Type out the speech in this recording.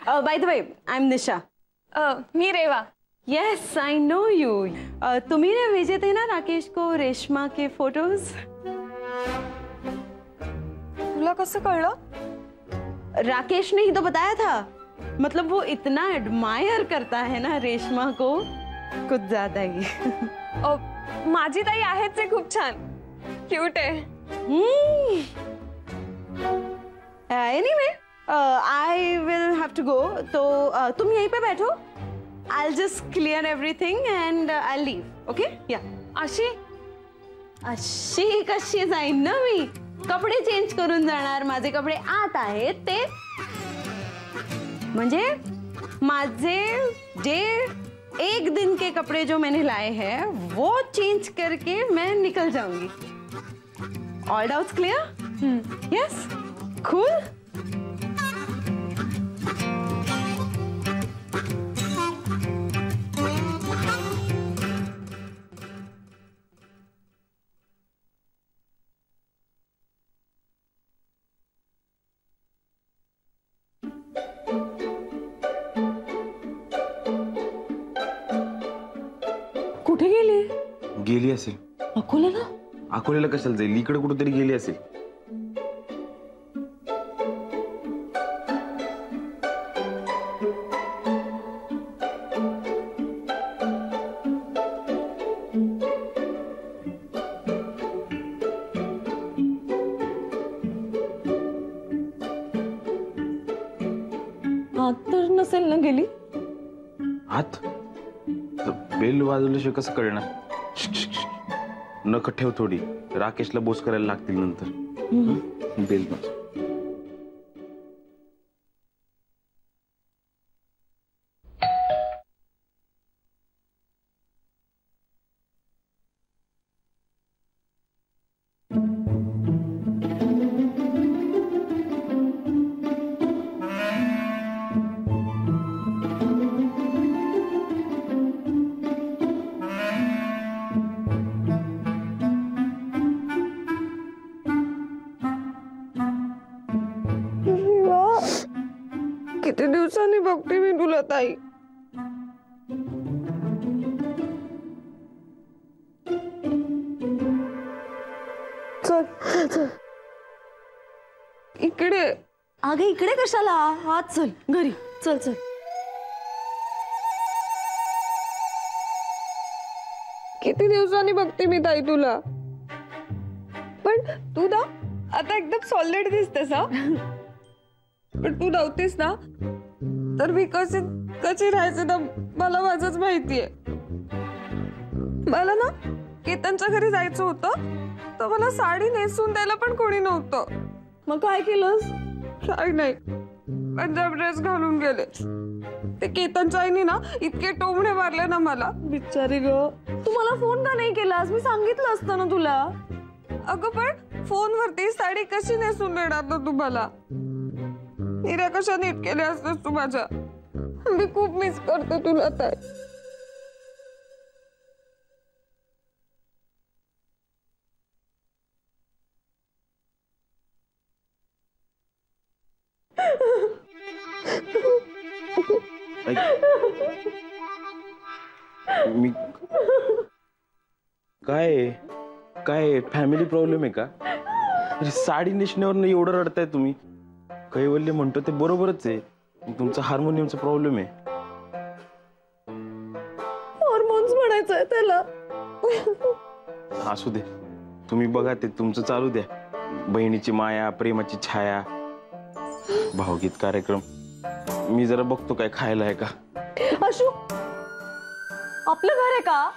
Bye the way I am Nisha. मी Reva. Yes I know you. तुम्ही ने भेजे थे ना राकेश को रेशमा के फोटोज. तुला कसं कळलं? राकेश ने ही तो बताया था. मतलब वो इतना एडमायर करता है ना रेशमा को, कुछ ज्यादा ही. माझी ताई आहेच आहे, खूप छान क्यूट आहे. Anyway I will have to go. तो तुम यहीं पे बैठो. I'll just clear everything and I'll leave. Okay? Yeah. अशी कशी जाईन ना मी. कपडे चेंज करून जाणार. माझे कपडे आत आहेत ते. म्हणजे माझे जे एक दिन के कपड़े जो मैंने लाए हैं वो चेंज करके मैं निकल जाऊंगी. All doubts clear? Yes? Cool? कुठे गेली? गेली असेल. अकोल्याला? अकोल्याला कशाला जाईल? इकडे कुठेतरी गेली असेल. आत तर नसेल ना गेली? आत बेल वाजवल्याशिवाय कसं कळणार? नख ठेव थोडी. राकेशला बोस करायला लागतील नंतर. बेल वाजव. किती दिवसांनी बघते मी तुला ताई. चल चल इकडे. अगं इकडे कशाला? आत चल घरी. चल चल. किती दिवसांनी बघते मी ताई तुला. पण तू ना आता एकदम सॉलिड दिसतेस. हा पण तू नव्हतीस ना तर मी कशी राहायचे ना मला माझंच माहितीये. मला ना केतनच्या घरी जायचं होतं तर मला साडी नेसून द्यायला पण कोणी नव्हतं. मग काय केलंस? काय नाही, पंजाब ड्रेस घालून गेले. ते केतनच्या आईने ना इतके टोमणे मारले ना मला. बिचारी ग. तू मला फोन का नाही केलास? मी सांगितलं असतं ना तुला. अगं पण फोनवरती साडी कशी नेसून देणार ना तुम्हाला? निऱ्या कशा नीट केल्या असतेस तू माझ्या. मी खूप मिस करते तुला ताई. मी काय फॅमिली प्रॉब्लेम आहे का? साडी नेसण्यावर एवढं रडताय तुम्ही? कैवल्य म्हणतो ते बरोबरच आहे. तुमचा हार्मोनियमचा प्रॉब्लेम आहे. हॉर्मोन्स म्हणायचंय त्याला. असू दे, तुम्ही बघा ते तुमचं चालू द्या. बहिणीची माया, प्रेमाची छाया, भावगीत कार्यक्रम. मी जरा बघतो काय खायला आहे का. अशू आपलं घर आहे का?